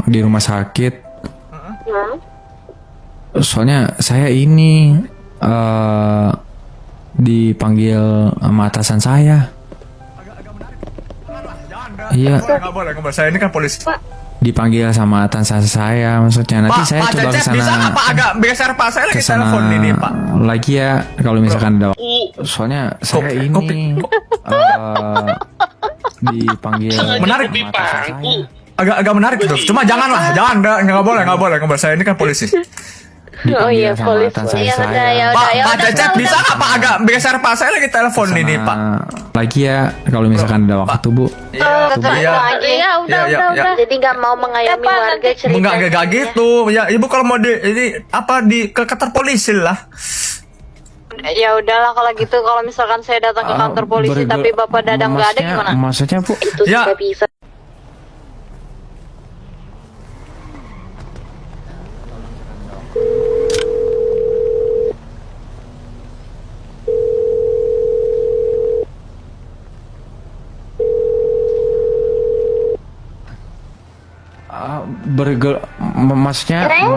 di rumah sakit. Soalnya saya ini dipanggil sama atasan saya. Iya. Nggak boleh. Saya ini kan polisi. Dipanggil sama atasan saya, maksudnya nanti saya Pak coba Cecep, kesana. bisa nggak Pak agak geser Pak? Saya lagi Kesana telepon ini Pak. lagi ya kalau misalkan ada. Soalnya saya ini dipanggil Menarik. sama atasan saya. Agak menarik gitu. Cuma janganlah, nggak boleh. Saya ini kan polisi. Oh iya, Dipanggil sama polis. atasan Ya saya. udah, ya Pak udah, ya Pak udah. Cecep, bisa nggak Pak agak geser Pak? Saya lagi telepon ini Pak. Lagi ya kalau misalkan ada waktu Bu. Ya udah. Jadi nggak mau mengayomi warga cerita. Enggak gitu. Ya Ibu kalau mau ke kantor polisi lah. Ya udahlah kalau gitu, kalau misalkan saya datang ke kantor polisi tapi Bapak Dadang nggak ada gimana? Maksudnya Bu? Itu Ya. sudah bisa.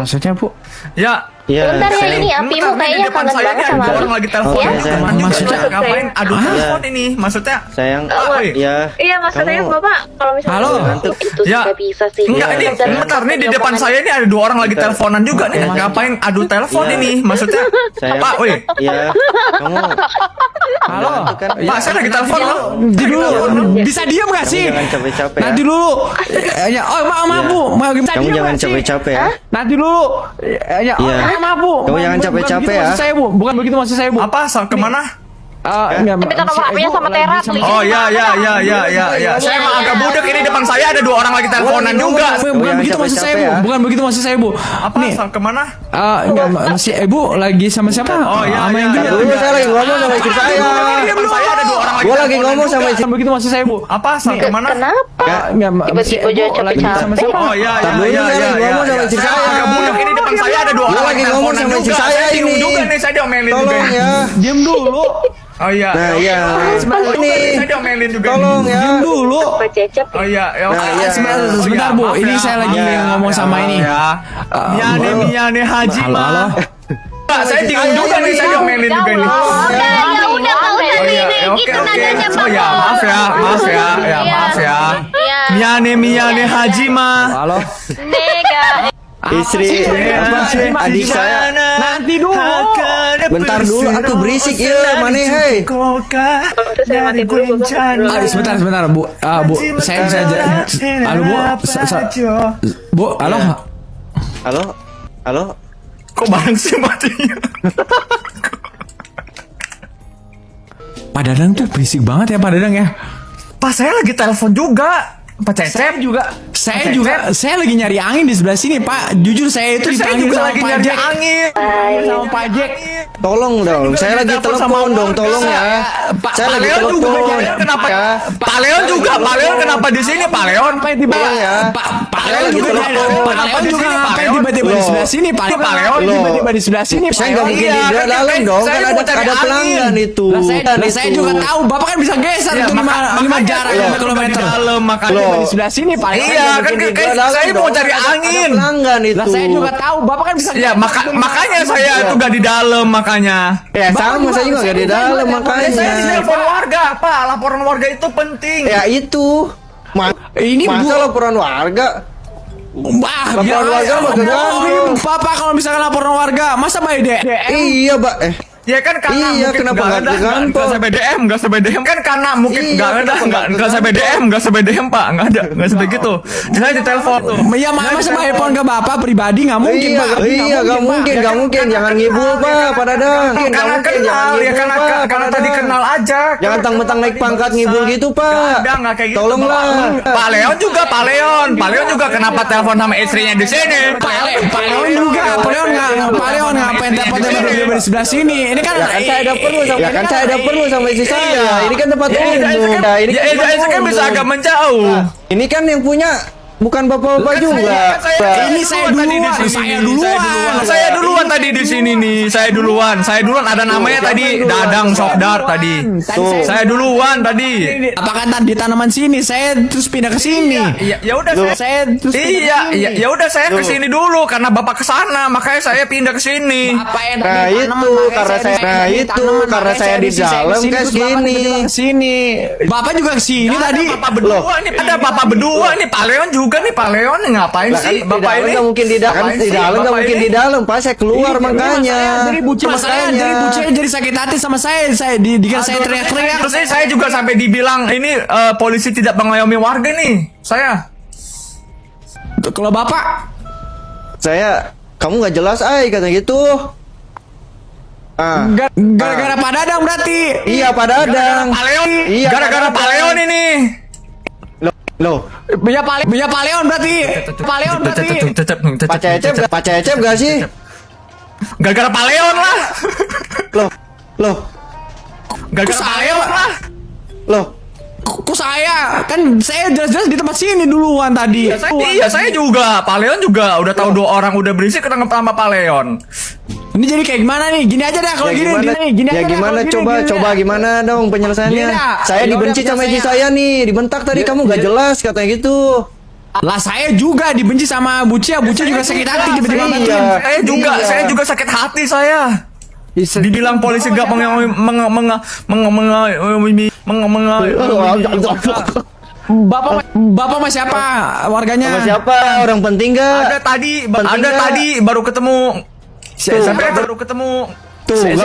Maksudnya Bu? Ya. Bentar ya, ini apimu kayaknya kangen banget sama ada aku. orang lagi telepon. Ya? Maksudnya ngapain? Aduh telepon ini. Maksudnya Sayang, ya. Iya, maksudnya Bapak kalau misalkan Halo? itu Ya. sudah bisa sih. Enggak, ini bentar nih di depan saya ini ada 2 orang lagi teleponan juga nih. Ngapain adu telepon Ya. ini? Maksudnya Sayang. Pak, woi. Ya. Kamu. Halo? Pak, saya lagi telepon loh. Nanti dulu. Bisa diam gak Kamu sih? jangan capek-capek ya. Nanti dulu. Ya, oh maaf Bu. Bisa Kamu diam jangan nggak sih? capek-capek ya. Nanti dulu. Ya, Iya. maaf Bu. Kamu jangan capek-capek ya. Bukan begitu maksud saya Bu. Apa? Kemana? Tapi kan nomor HP-nya sama Tera, please. Oh ya. Saya emang agak budek ini depan saya ada 2 orang lagi teleponan juga. Bukan jangan begitu maksud saya Bu. capek-capek ya. Bukan begitu maksud saya Bu. Apa? Nih, Kemana? masih Ibu lagi sama siapa? Oh iya. Sama yang gede. Dulu saya lagi ngomong sama istri saya. Ini depan saya ada 2 orang lagi. Gua lagi teleponan ngomong juga. sama istri. Bukan begitu maksud saya Bu. Apa? Kemana? Kenapa? Tiba-tiba Ibu aja lagi sama capek-capek. siapa? Oh iya. Dulu saya lagi ngomong sama istri saya. Agak budek ini depan saya ada 2 orang lagi ngomong teleponan sama istri juga. saya bingung ini. juga nih, saya diomelin juga. Tolong ya. Diam dulu. Oh iya. Nah, iya. Nih. Nih. Saya diomelin juga. Tolong ya. Diam dulu. Pak Cecep. Oh iya. Nah, iya. Sebentar Bu. Ini saya lagi ngomong sama ini. Miane Haji Halo, halo. Pak, saya bingung juga nih, saya diomelin juga nih. Ya udah, nggak usah Oh iya, gitu nadanya Oh ya, maaf ya. Miane Haji mah. Halo. Nega. Istri adik saya. Nanti dulu. Bentar dulu, aku berisik ya, mana hei. Saya mati dulu, Bapak. Sebentar Bu. Bu, saya bisa aja. Halo Bu. Bu, halo. Halo. Kok bareng sih matinya? Pak Dadang tuh berisik banget ya Pak Dadang ya. Pak, saya lagi telepon juga. Pak Cecep Saya lagi nyari angin di sebelah sini Pak. Jujur saya itu Saya dipanggil juga sama lagi Pak nyari Jack. angin. Sama Pak Jack. Tolong dong, saya lagi telepon dong, tolong ya. Saya lagi Leon juga telepon. kenapa? Ya. Pak Leon juga, Pak Leon kenapa di sini? Pak Leon. Tolong ya. Pak Saya Leon lagi juga telepon. Pak Leon juga Pak ngapain Leon? tiba-tiba di sebelah sini Pak Pak Leon tiba-tiba di sebelah sini Pak Saya nggak Leon. mungkin Iya, di kan dalam kita- dong, saya kan mau cari ada angin. pelanggan itu. Saya juga tahu Bapak kan bisa geser Iya, itu 5 jarak 5 kilometer. Dalam makanya. Loh. Di sebelah sini Pak. Iya, kan saya mau cari angin. Ada pelanggan itu. Lah saya juga tahu Bapak kan bisa Ya, makanya saya tuh gak di dalam makanya. Ya sama saya juga gak di dalam Saya makanya. telepon warga, Pak. Laporan warga itu penting. Ya itu. Ini Masa laporan warga? Laporan warga mah keganggu. Bapak kalau misalkan laporan warga, masa by DM? Iya, Mbak. Ya kan karena Iya, mungkin kenapa nggak tergantung? nggak sampai DM, nggak sampai DM kan karena mungkin Iya, nggak ada, kenapa nggak sampai DM, nggak sampai DM Pak, nggak ada, nggak sampai gitu. Saya di telepon tuh. Iya, masa by phone ke Bapak pribadi nggak mungkin Pak. Iya, gak mungkin, Pak. gak mungkin. Jangan ngibul, Pak. Pada dah. Karena kenal, ya karena tadi kenal aja. Jangan tang-mentang naik pangkat ngibul gitu, Pak. Nggak kayak gitu. Tolonglah. Pak Leon juga, Pak Leon juga kenapa telepon sama istrinya di sini? Pak Leon juga, Pak Leon ngapain dapat tiba-tiba di sebelah sini? Ini kan Saya ada perlu sama istri saya. Ini kan tempat umum. Nah, ini Ya, kan tempat kan bisa umum. agak menjauh. Ini kan yang punya bukan bapak-bapak juga. Ini saya duluan. Saya duluan tadi di sini nih. Saya duluan. Ada namanya tadi Dadang Sokdar tadi. Saya duluan tadi. Apakah tadi tanaman sini? Saya terus pindah ke sini. Ya udah Saya terus ya udah saya ke sini dulu karena Bapak ke sana, makanya saya pindah ke sini. Nah itu karena saya di dalam ke sini. Bapak juga ke sini tadi. Ada Bapak berdua nih, Pak Leon juga nih, Pak Leon nih ngapain Lah, sih? kan Bapak ini nggak mungkin di dalam, nggak mungkin di dalam, Pak. Saya keluar makanya. Jadi bucin jadi sakit hati sama saya dikira saya teriak-teriak. Terus saya juga sampai dibilang ini polisi tidak mengayomi warga nih. Saya. Kalau Bapak Kamu nggak jelas, kata gitu. Gara-gara Pak Dadang berarti. Iya, Pak Dadang. Pak Leon. Iya, Gara-gara Pak Leon ini. Loh. Punya Pak Leon berarti. Pak Leon berarti. Pak Cecep gak sih? Gara-gara Pak Leon lah. Loh. Gara-gara Pak Leon lah. Loh. Kok saya? Kan saya jelas-jelas di tempat sini duluan tadi. Iya, saya juga. Pak Leon juga udah tahu 2 orang udah berisik ketangkep sama Pak Leon. Ini jadi kayak gimana nih? Gini aja dah kalau gini aja. Gimana? Coba gimana dong penyelesaiannya? Gini dah. Saya dibenci sama istri saya nih, dibentak tadi kamu gak jelas katanya gitu. Lah saya juga dibenci sama Bucia juga sakit hati tiba-tiba bantuin. Saya juga sakit hati saya. Dibilang polisi gak Bapak mas siapa warganya? Sama siapa? Orang penting gak? Ada tadi baru ketemu. Sampai baru ketemu.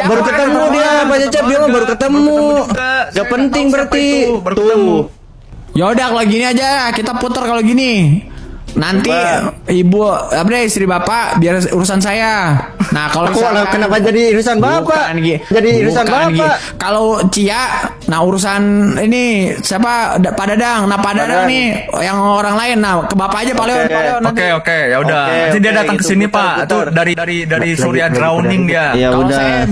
Baru ketemu dia, Pak Cecep dia mah baru ketemu. Gak penting berarti. Tuh. Ya udah kalau gini aja kita putar kalau gini. Nanti ibu istri bapak biar urusan saya. Nah kalau kenapa jadi urusan bapak? Jadi urusan bapak. Kalau Cia, nah urusan ini siapa? Pak Dadang. Nah Pak Dadang nih yang orang lain. Nah ke bapak aja Pak Leon. Oke, ya udah. Nanti dia datang ke sini Pak. Itu dari Surya Drowning dia. Ya udah.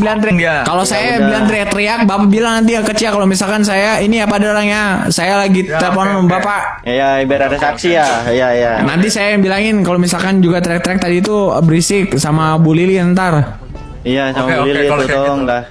Kalau saya bilang teriak-teriak, bapak bilang nanti ke Cia kalau misalkan saya ini apa orangnya. Saya lagi telepon sama bapak. Ya biar ada saksi ya. Ya. Nanti saya bilangin kalau misalkan juga teriak-teriak tadi itu berisik sama Bu Lili ntar. Iya sama Bu Lili itu tolong lah.